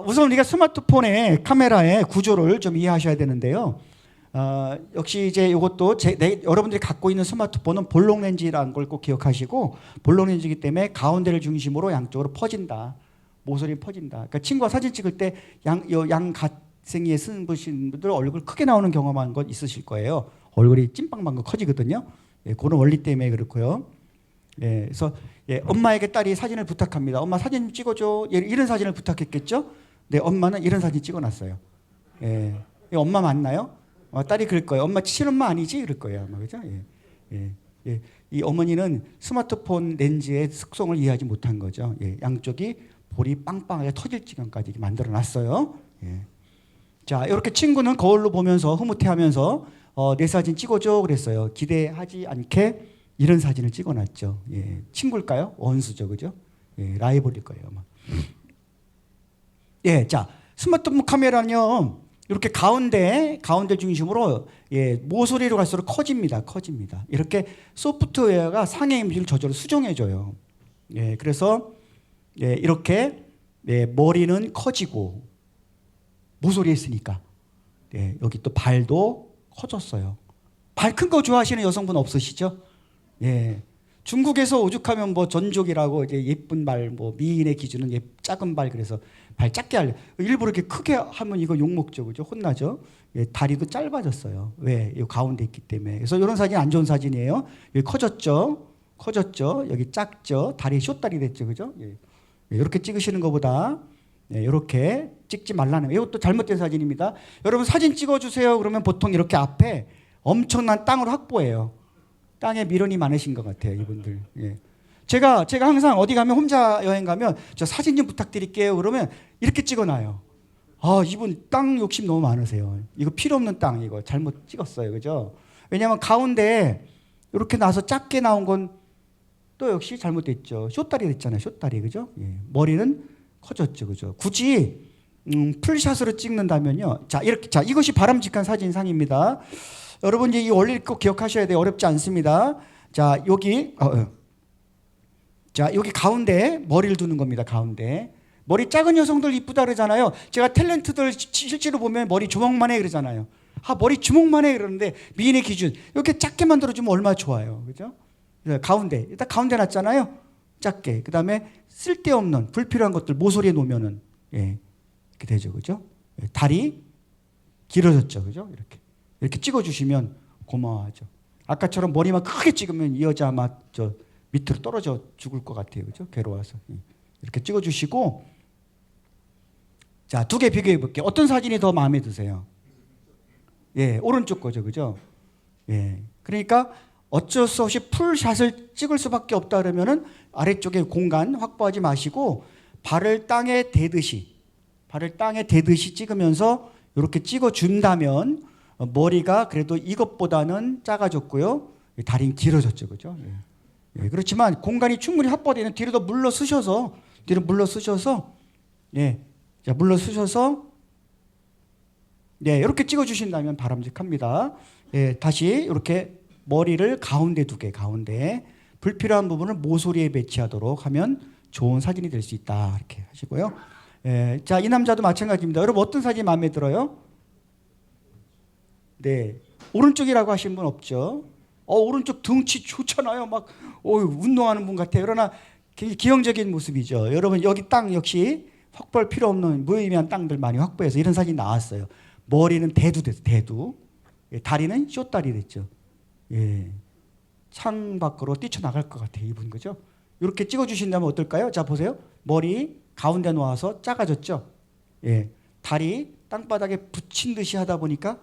Speaker 1: 우선 우리가 스마트폰의 카메라의 구조를 좀 이해하셔야 되는데요. 역시 이제 이것도 여러분들이 갖고 있는 스마트폰은 볼록 렌즈라는 걸 꼭 기억하시고, 볼록 렌즈이기 때문에 가운데를 중심으로 양쪽으로 퍼진다. 모서리 퍼진다. 그러니까 친구가 사진 찍을 때 양 갓생이에 쓰는 분들 얼굴 크게 나오는 경험한 것 있으실 거예요. 얼굴이 찐빵빵 커지거든요. 예, 그런 원리 때문에 그렇고요. 예, 그래서 엄마에게 딸이 사진을 부탁합니다. 엄마 사진 찍어줘. 이런 사진을 부탁했겠죠. 네, 엄마는 이런 사진 찍어놨어요. 예, 엄마 맞나요? 딸이 그럴 거예요. 엄마 친엄마 아니지? 그럴 거예요. 아마, 그죠? 예, 예. 예, 이 어머니는 스마트폰 렌즈의 특성을 이해하지 못한 거죠. 예, 양쪽이 볼이 빵빵하게 터질 지경까지 만들어 놨어요. 예. 자, 이렇게 친구는 거울로 보면서 흐뭇해하면서 내 사진 찍어줘 그랬어요. 기대하지 않게 이런 사진을 찍어놨죠. 예, 친구일까요? 원수죠, 그죠? 예, 라이벌일 거예요, 아마. 예, 자, 스마트폰 카메라는요, 이렇게 가운데 중심으로 예, 모서리로 갈수록 커집니다. 이렇게 소프트웨어가 상해 이미지를 저절로 수정해줘요. 예, 그래서 예, 이렇게 예, 머리는 커지고 모서리에 있으니까 예, 여기 또 발도 커졌어요. 발 큰 거 좋아하시는 여성분 없으시죠? 예. 중국에서 오죽하면 뭐 전족이라고 이제 예쁜 발, 뭐 미인의 기준은 작은 발 그래서 발 작게 하려. 일부러 이렇게 크게 하면 이거 욕 먹죠, 그죠? 혼나죠. 예, 다리도 짧아졌어요. 왜? 이 가운데 있기 때문에. 그래서 이런 사진 안 좋은 사진이에요. 여기 커졌죠. 여기 작죠. 다리 숏다리 됐죠, 그죠? 예. 이렇게 찍으시는 것보다 이렇게 찍지 말라는. 이것도 잘못된 사진입니다. 여러분 사진 찍어주세요. 그러면 보통 이렇게 앞에 엄청난 땅을 확보해요. 땅에 미련이 많으신 것 같아요, 이분들. 예. 제가 항상 어디 가면 혼자 여행 가면 저 사진 좀 부탁드릴게요. 그러면 이렇게 찍어놔요. 아, 이분 땅 욕심 너무 많으세요. 이거 필요 없는 땅 이거 잘못 찍었어요, 그죠? 왜냐하면 가운데 이렇게 나서 작게 나온 건 또 역시 잘못됐죠. 숏다리 됐잖아요, 숏다리, 그죠? 예. 머리는 커졌죠, 그죠? 굳이 풀샷으로 찍는다면요. 자, 이렇게 자 이것이 바람직한 사진상입니다. 여러분 이제 이 원리를 꼭 기억하셔야 돼요. 어렵지 않습니다. 자, 여기 자, 여기 가운데 머리를 두는 겁니다. 가운데. 머리 작은 여성들 이쁘다 그러잖아요. 제가 탤런트들 실제로 보면 머리 주먹만 해 그러잖아요. 아, 머리 주먹만 해 그러는데 미인의 기준 이렇게 작게 만들어주면 얼마나 좋아요. 그죠? 가운데. 일단 가운데 놨잖아요. 작게. 그 다음에 쓸데없는 불필요한 것들 모서리에 놓으면은 예, 이렇게 되죠. 그죠? 예, 다리 길어졌죠. 그죠? 이렇게 찍어주시면 고마워하죠. 아까처럼 머리만 크게 찍으면 이 여자 아마 저 밑으로 떨어져 죽을 것 같아요. 그죠? 괴로워서. 이렇게 찍어주시고, 자, 두 개 비교해 볼게요. 어떤 사진이 더 마음에 드세요? 예, 오른쪽 거죠. 그죠? 예. 그러니까 어쩔 수 없이 풀샷을 찍을 수밖에 없다 그러면은 아래쪽에 공간 확보하지 마시고 발을 땅에 대듯이 찍으면서 이렇게 찍어준다면 머리가 그래도 이것보다는 작아졌고요. 다리는 길어졌죠. 그죠? 예. 예, 그렇지만 공간이 충분히 확보되는 뒤로 더 물러 쓰셔서 예. 자, 물러 쓰셔서 네, 이렇게 찍어 주신다면 바람직합니다. 예, 다시 이렇게 머리를 가운데 두게 가운데 불필요한 부분을 모서리에 배치하도록 하면 좋은 사진이 될 수 있다. 이렇게 하시고요. 예, 자, 이 남자도 마찬가지입니다. 여러분 어떤 사진이 마음에 들어요? 네, 오른쪽이라고 하신 분 없죠? 오른쪽 등치 좋잖아요. 막 운동하는 분 같아요. 그러나 기형적인 모습이죠. 여러분 여기 땅 역시 확보할 필요 없는 무의미한 땅들 많이 확보해서 이런 사진이 나왔어요. 머리는 대두 됐어요. 대두. 예, 다리는 숏다리 됐죠. 예, 창 밖으로 뛰쳐나갈 것 같아요. 이분 그죠? 이렇게 찍어주신다면 어떨까요? 자, 보세요. 머리 가운데 놓아서 작아졌죠. 예, 다리 땅바닥에 붙인 듯이 하다 보니까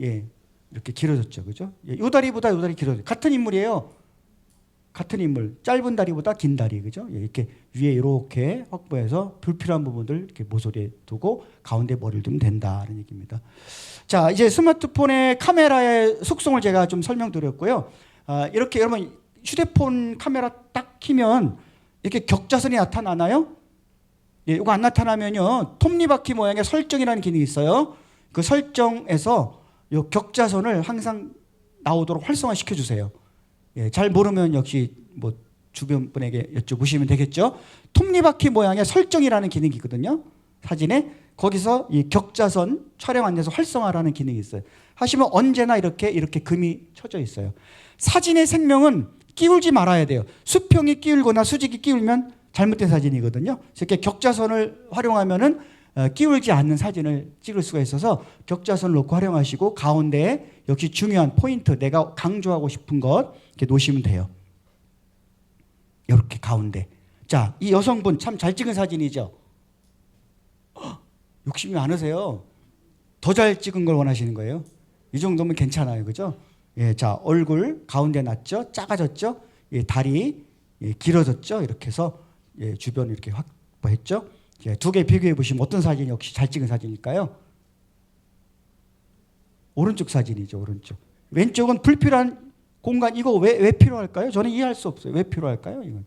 Speaker 1: 예, 이렇게 길어졌죠. 그죠? 예, 요 다리보다 요 다리 길어졌죠. 같은 인물이에요. 같은 인물. 짧은 다리보다 긴 다리. 그죠? 예, 이렇게 위에 이렇게 확보해서 불필요한 부분들 이렇게 모서리에 두고 가운데 머리를 두면 된다는 얘기입니다. 자, 이제 스마트폰의 카메라의 속성을 제가 좀 설명드렸고요. 이렇게 여러분 휴대폰 카메라 딱 키면 이렇게 격자선이 나타나나요? 예, 이거 안 나타나면요. 톱니바퀴 모양의 설정이라는 기능이 있어요. 그 설정에서 이 격자선을 항상 나오도록 활성화시켜 주세요. 예, 잘 모르면 역시 뭐 주변 분에게 여쭤보시면 되겠죠. 톱니바퀴 모양의 설정이라는 기능이 있거든요. 사진에 거기서 이 격자선 촬영 안에서 활성화라는 기능이 있어요. 하시면 언제나 이렇게 금이 쳐져 있어요. 사진의 생명은 끼울지 말아야 돼요. 수평이 끼울거나 수직이 끼울면 잘못된 사진이거든요. 이렇게 격자선을 활용하면은 끼울지 않는 사진을 찍을 수가 있어서 격자선을 놓고 활용하시고 가운데에 역시 중요한 포인트 내가 강조하고 싶은 것 이렇게 놓으시면 돼요. 이렇게 가운데. 자, 이 여성분 참 잘 찍은 사진이죠. 욕심이 많으세요. 더 잘 찍은 걸 원하시는 거예요. 이 정도면 괜찮아요, 그죠? 예, 자, 얼굴 가운데 났죠? 작아졌죠? 예, 다리 예, 길어졌죠? 이렇게 해서 예, 주변을 이렇게 확보했죠? 예, 두 개 비교해 보시면 어떤 사진이 역시 잘 찍은 사진일까요? 오른쪽 사진이죠, 오른쪽. 왼쪽은 불필요한 공간, 이거 왜 필요할까요? 저는 이해할 수 없어요. 왜 필요할까요? 이건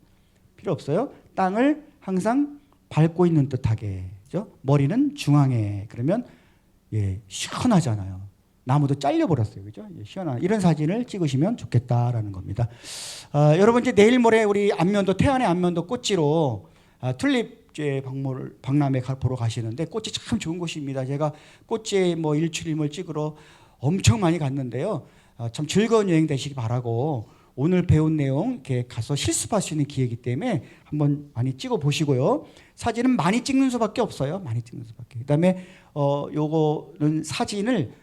Speaker 1: 필요 없어요. 땅을 항상 밟고 있는 듯하게, 그죠? 머리는 중앙에. 그러면 예, 시원하잖아요. 나무도 잘려버렸어요, 그죠? 예, 시원한 이런 사진을 찍으시면 좋겠다라는 겁니다. 여러분 이제 내일 모레 우리 안면도 태안의 안면도 꽃지로 튤립 박람회 보러 가시는데 꽃이 참 좋은 곳입니다. 제가 꽃지에 뭐 일출임을 찍으러 엄청 많이 갔는데요. 참 즐거운 여행 되시기 바라고 오늘 배운 내용 이렇게 가서 실습할 수 있는 기회이기 때문에 한번 많이 찍어 보시고요. 사진은 많이 찍는 수밖에 없어요. 많이 찍는 수밖에. 그다음에 요거는 사진을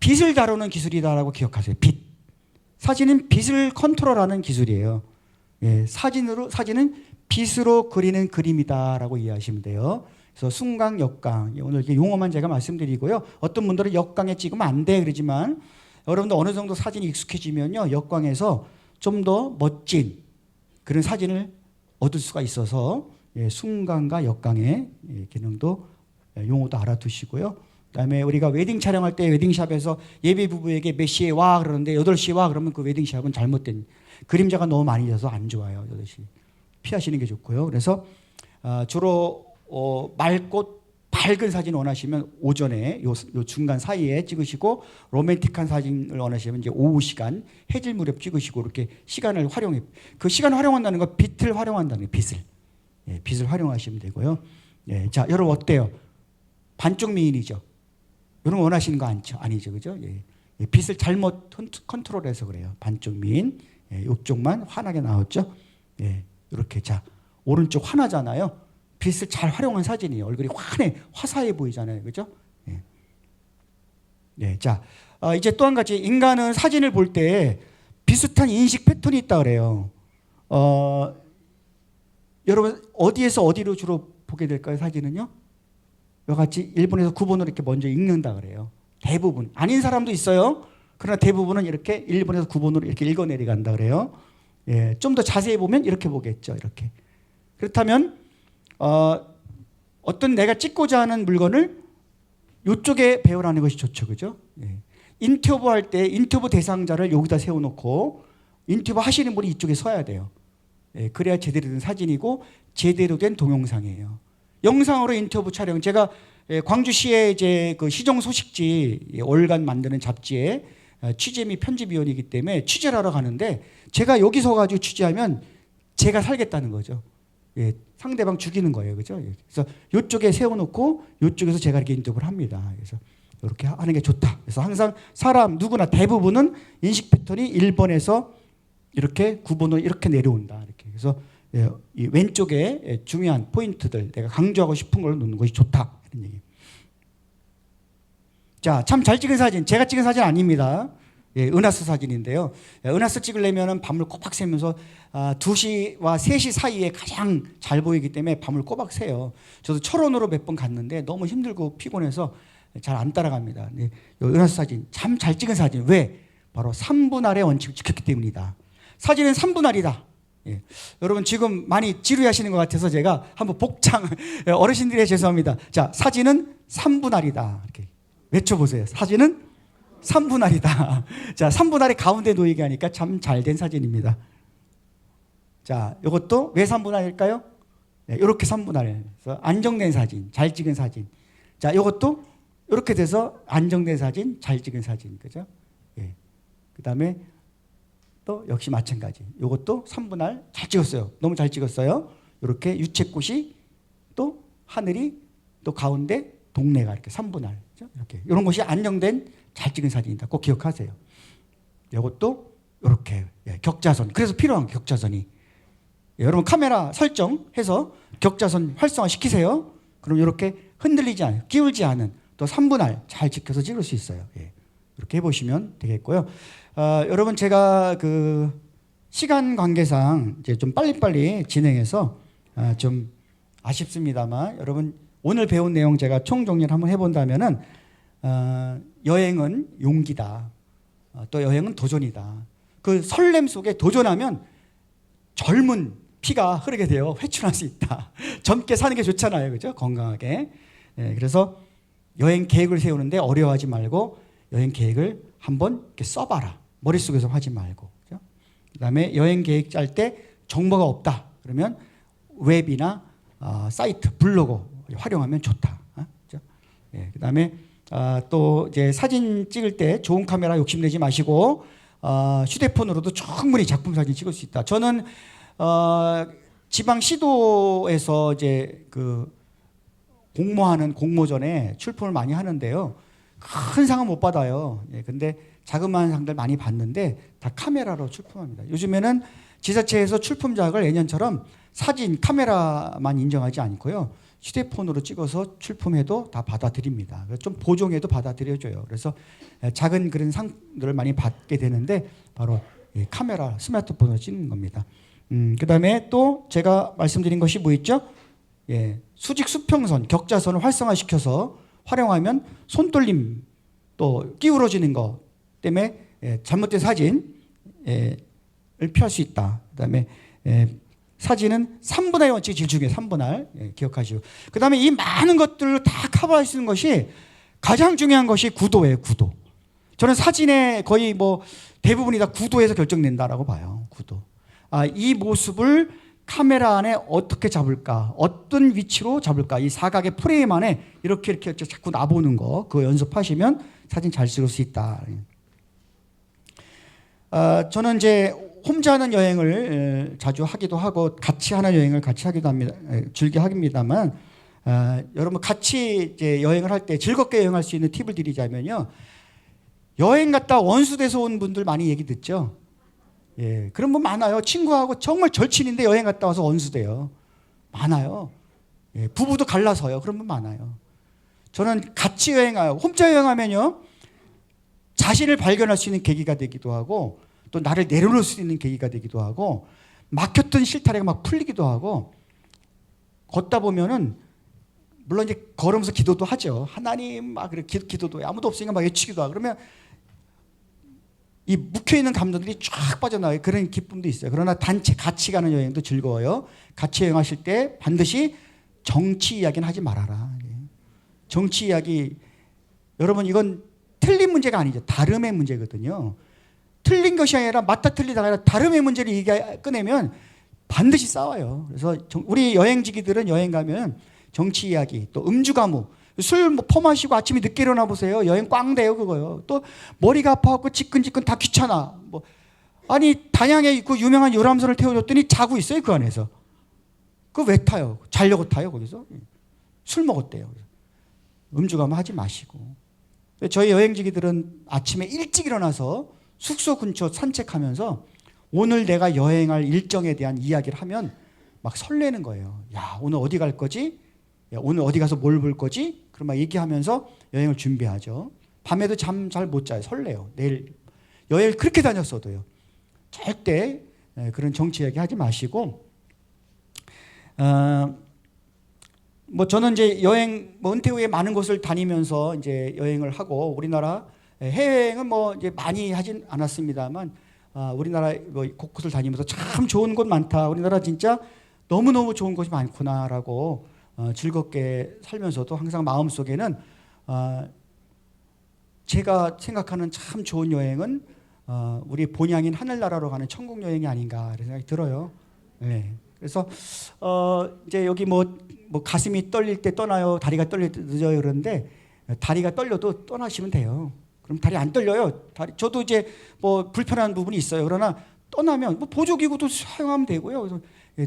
Speaker 1: 빛을 다루는 기술이다라고 기억하세요. 빛. 사진은 빛을 컨트롤하는 기술이에요. 예, 사진은 빛으로 그리는 그림이다라고 이해하시면 돼요. 그래서 순강, 역강 오늘 이렇게 용어만 제가 말씀드리고요. 어떤 분들은 역강에 찍으면 안 돼 그러지만 여러분들 어느 정도 사진이 익숙해지면요, 역광에서 좀 더 멋진 그런 사진을 얻을 수가 있어서 예, 순강과 역광의 예, 기능도 예, 용어도 알아두시고요. 그다음에 우리가 웨딩 촬영할 때 웨딩샵에서 예비 부부에게 몇 시에 와 그러는데 8시에 와 그러면 그 웨딩샵은 잘못된 그림자가 너무 많이 져서 안 좋아요. 8시 피하시는 게 좋고요. 그래서 주로 맑고 밝은 사진 원하시면 오전에 요 중간 사이에 찍으시고 로맨틱한 사진을 원하시면 이제 오후 시간 해질 무렵 찍으시고 이렇게 시간을 활용해 그 시간 활용한다는 건 빛을 활용한다는 거예요. 빛을 예, 빛을 활용하시면 되고요. 예, 자 여러분 어때요? 반쪽 미인이죠. 여러분 원하시는 거 아니죠, 그죠? 예, 예, 빛을 잘못 컨트롤해서 그래요. 반쪽 미인 예, 이쪽만 환하게 나왔죠. 예, 이렇게 자 오른쪽 환하잖아요. 빛을 잘 활용한 사진이에요. 얼굴이 환해, 화사해 보이잖아요. 그죠? 예. 네, 자, 이제 또 한 가지 인간은 사진을 볼 때 비슷한 인식 패턴이 있다 그래요. 여러분 어디에서 어디로 주로 보게 될까요? 사진은요? 이와 같이 일본에서 9번으로 이렇게 먼저 읽는다 그래요. 대부분 아닌 사람도 있어요. 그러나 대부분은 이렇게 일본에서 9번으로 이렇게 읽어 내려간다 그래요. 예, 좀 더 자세히 보면 이렇게 보겠죠. 이렇게. 그렇다면 어떤 내가 찍고자 하는 물건을 이쪽에 배열하는 것이 좋죠, 그죠? 예. 인터뷰 할 때 인터뷰 대상자를 여기다 세워놓고 인터뷰 하시는 분이 이쪽에 서야 돼요. 예, 그래야 제대로 된 사진이고 제대로 된 동영상이에요. 영상으로 인터뷰 촬영 제가 광주시의 이제 그 시정 소식지 월간 만드는 잡지에 취재 및 편집위원이기 때문에 취재를 하러 가는데 제가 여기 서가지고 취재하면 제가 살겠다는 거죠. 예, 상대방 죽이는 거예요, 그죠? 그래서 이쪽에 세워놓고 이쪽에서 제가 이렇게 인터뷰를 합니다. 그래서 이렇게 하는 게 좋다. 그래서 항상 사람 누구나 대부분은 인식 패턴이 1번에서 이렇게 9번으로 이렇게 내려온다. 이렇게 그래서 예, 이 왼쪽에 중요한 포인트들 내가 강조하고 싶은 걸 놓는 것이 좋다. 이런 얘기. 자, 참 잘 찍은 사진, 제가 찍은 사진 아닙니다. 예, 은하수 사진인데요. 은하수 찍으려면 밤을 꼬박 새면서 2시와 3시 사이에 가장 잘 보이기 때문에 밤을 꼬박 새요. 저도 철원으로 몇 번 갔는데 너무 힘들고 피곤해서 잘 안 따라갑니다. 네, 은하수 사진 참 잘 찍은 사진. 왜? 바로 3분할의 원칙을 지켰기 때문이다. 사진은 3분할이다. 예. 여러분 지금 많이 지루해하시는 것 같아서 제가 한번 복장 어르신들이 죄송합니다. 자, 사진은 3분할이다. 이렇게 외쳐보세요. 사진은 3분할이다. 자, 3분할이 가운데 놓이게 하니까 참 잘 된 사진입니다. 자, 이것도 왜 3분할일까요? 네, 이렇게 3분할. 그래서 안정된 사진, 잘 찍은 사진. 자, 이것도 이렇게 돼서 안정된 사진, 잘 찍은 사진. 그죠? 예. 그 다음에 또 역시 마찬가지. 이것도 3분할 잘 찍었어요. 너무 잘 찍었어요. 이렇게 유채꽃이 또 하늘이 또 가운데 동네가 이렇게 3분할. 그죠? 이렇게. 이런 것이 안정된 잘 찍은 사진이다. 꼭 기억하세요. 이것도 이렇게 예, 격자선. 그래서 필요한 격자선이. 예, 여러분 카메라 설정해서 격자선 활성화 시키세요. 그럼 이렇게 흔들리지 않아요. 기울지 않은 또 3분할 잘 지켜서 찍을 수 있어요. 예, 이렇게 해보시면 되겠고요. 여러분 제가 그 시간 관계상 이제 좀 빨리빨리 진행해서 좀 아쉽습니다만 여러분 오늘 배운 내용 제가 총정리를 한번 해본다면은 여행은 용기다. 또 여행은 도전이다. 그 설렘 속에 도전하면 젊은 피가 흐르게 되어 회춘할 수 있다. 젊게 사는 게 좋잖아요, 그죠? 건강하게. 그래서 여행 계획을 세우는데 어려워하지 말고 여행 계획을 한번 이렇게 써봐라. 머릿속에서 하지 말고. 그죠? 그다음에 여행 계획 짤 때 정보가 없다. 그러면 웹이나 사이트, 블로그 활용하면 좋다. 그죠? 그다음에 또 이제 사진 찍을 때 좋은 카메라 욕심내지 마시고 휴대폰으로도 충분히 작품 사진 찍을 수 있다. 저는 지방 시도에서 이제 그 공모하는 공모전에 출품을 많이 하는데요. 큰 상은 못 받아요. 근데 자그마한 상들 많이 받는데 다 카메라로 출품합니다. 요즘에는 지자체에서 출품작을 예년처럼 사진, 카메라만 인정하지 않고요. 휴대폰으로 찍어서 출품해도 다 받아들입니다. 좀 보정해도 받아들여줘요. 그래서 작은 그런 상들을 많이 받게 되는데 바로 카메라, 스마트폰으로 찍는 겁니다. 그다음에 또 제가 말씀드린 것이 뭐 있죠? 수직 수평선, 격자선을 활성화시켜서 활용하면 손떨림 또 기울어지는 것 때문에 잘못된 사진을 피할 수 있다. 그다음에 사진은 3분할의 원칙이 제일 중요해요. 3분할 기억하시고. 그다음에 이 많은 것들을 다 커버할 수 있는 것이 가장 중요한 것이 구도예요. 구도. 저는 사진의 거의 뭐 대부분이 다 구도에서 결정된다라고 봐요. 구도. 이 모습을 카메라 안에 어떻게 잡을까? 어떤 위치로 잡을까? 이 사각의 프레임 안에 이렇게 자꾸 놔보는 거 그거 연습하시면 사진 잘 찍을 수 있다. 저는 이제 혼자 하는 여행을 자주 하기도 하고 같이 하는 여행을 같이 하기도 합니다. 즐겨 합니다만 여러분 같이 이제 여행을 할 때 즐겁게 여행할 수 있는 팁을 드리자면요. 여행 갔다 원수돼서 온 분들 많이 얘기 듣죠. 그런 분 많아요. 친구하고 정말 절친인데 여행 갔다 와서 원수돼요. 많아요. 부부도 갈라서요. 그런 분 많아요. 저는 같이 여행해요. 혼자 여행하면요. 자신을 발견할 수 있는 계기가 되기도 하고 또 나를 내려놓을 수 있는 계기가 되기도 하고 막혔던 실타래가 막 풀리기도 하고 걷다 보면은 물론 이제 걸으면서 기도도 하죠. 하나님 막 그래 기도도 해. 아무도 없으니까 막 외치기도 하고 그러면 이 묵혀있는 감정들이 쫙 빠져나와요. 그런 기쁨도 있어요. 그러나 단체 같이 가는 여행도 즐거워요. 같이 여행하실 때 반드시 정치 이야기는 하지 말아라. 정치 이야기 여러분 이건 틀린 문제가 아니죠. 다름의 문제거든요. 틀린 것이 아니라 맞다 틀리다가 아니라 다름의 문제를 꺼내면 반드시 싸워요. 그래서 우리 여행지기들은 여행 가면 정치 이야기 또 음주 가무 술 퍼마시고 아침에 늦게 일어나 보세요. 여행 꽝 돼요 그거요. 또 머리가 아파갖고 지끈지끈 다 귀찮아. 아니 단양에 있고 유명한 유람선을 태워줬더니 자고 있어요 그 안에서. 그거 왜 타요? 자려고 타요 거기서? 술 먹었대요. 음주 가무 하지 마시고. 저희 여행지기들은 아침에 일찍 일어나서 숙소 근처 산책하면서 오늘 내가 여행할 일정에 대한 이야기를 하면 막 설레는 거예요. 야 오늘 어디 갈 거지? 야, 오늘 어디 가서 뭘 볼 거지? 그럼 막 얘기하면서 여행을 준비하죠. 밤에도 잠 잘 못 자요. 설레요. 내일 여행을 그렇게 다녔어도요. 절대 그런 정치 이야기 하지 마시고 저는 이제 여행 은퇴 후에 많은 곳을 다니면서 이제 여행을 하고 우리나라 해외여행은 이제 많이 하진 않았습니다만 우리나라 곳곳을 다니면서 참 좋은 곳 많다. 우리나라 진짜 너무너무 좋은 곳이 많구나라고 즐겁게 살면서도 항상 마음속에는 제가 생각하는 참 좋은 여행은 우리 본향인 하늘나라로 가는 천국 여행이 아닌가 이런 생각이 들어요. 그래서 이제 여기 가슴이 떨릴 때 떠나요, 다리가 떨릴 때 늦어요 그러는데 다리가 떨려도 떠나시면 돼요. 그럼 다리 안 떨려요. 저도 이제 불편한 부분이 있어요. 그러나 떠나면 보조기구도 사용하면 되고요. 그래서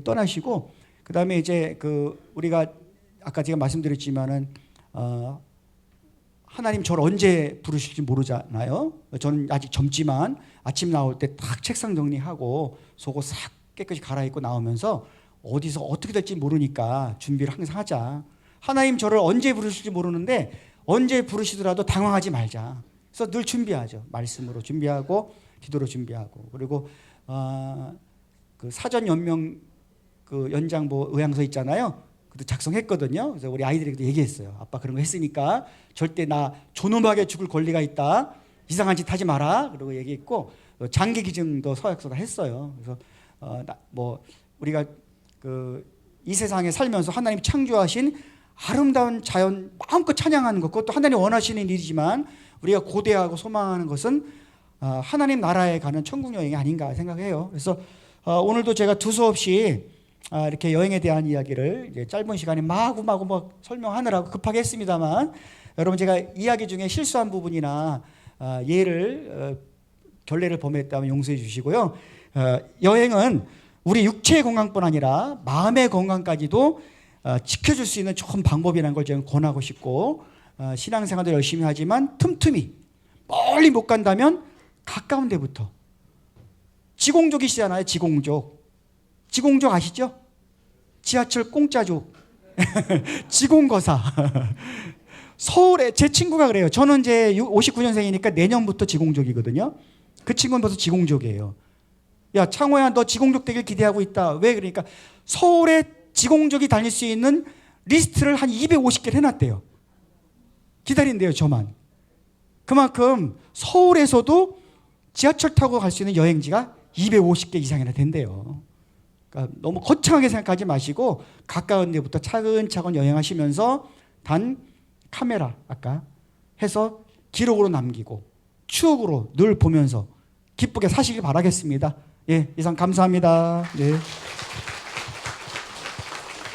Speaker 1: 떠나시고 그다음에 이제 우리가 아까 제가 말씀드렸지만은 하나님 저를 언제 부르실지 모르잖아요. 저는 아직 젊지만 아침 나올 때 딱 책상 정리하고 속옷 싹 깨끗이 갈아입고 나오면서 어디서 어떻게 될지 모르니까 준비를 항상 하자. 하나님 저를 언제 부르실지 모르는데 언제 부르시더라도 당황하지 말자. 그래서 늘 준비하죠. 말씀으로 준비하고 기도로 준비하고 그리고 그 사전 연명 연장보 의향서 있잖아요. 그것도 작성했거든요. 그래서 우리 아이들에게도 얘기했어요. 아빠 그런 거 했으니까 절대 나 존엄하게 죽을 권리가 있다. 이상한 짓 하지 마라. 그러고 얘기했고 장기 기증도 서약서가 했어요. 그래서 뭐 우리가 이 세상에 살면서 하나님 창조하신 아름다운 자연 마음껏 찬양하는 것, 그것도 하나님 원하시는 일이지만 우리가 고대하고 소망하는 것은 하나님 나라에 가는 천국 여행이 아닌가 생각해요. 그래서 오늘도 제가 두서없이 이렇게 여행에 대한 이야기를 이제 짧은 시간에 마구마구 뭐 설명하느라고 급하게 했습니다만, 여러분 제가 이야기 중에 실수한 부분이나 결례를 범했다면 용서해 주시고요. 여행은 우리 육체의 건강뿐 아니라 마음의 건강까지도 지켜줄 수 있는 좋은 방법이라는 걸 제가 권하고 싶고, 신앙생활도 열심히 하지만 틈틈이 멀리 못 간다면 가까운 데부터. 지공족이시잖아요. 지공족 아시죠? 지하철 공짜족. 지공거사. 서울에 제 친구가 그래요. 저는 이제 59년생이니까 내년부터 지공족이거든요. 그 친구는 벌써 지공족이에요. 야, 창호야, 너 지공족 되길 기대하고 있다. 왜? 그러니까 서울에 지공족이 다닐 수 있는 리스트를 한 250개를 해놨대요. 기다린대요, 저만. 그만큼 서울에서도 지하철 타고 갈 수 있는 여행지가 250개 이상이나 된대요. 그러니까 너무 거창하게 생각하지 마시고 가까운 데부터 차근차근 여행하시면서 단 카메라 아까 해서 기록으로 남기고 추억으로 늘 보면서 기쁘게 사시길 바라겠습니다. 예, 이상 감사합니다. 네.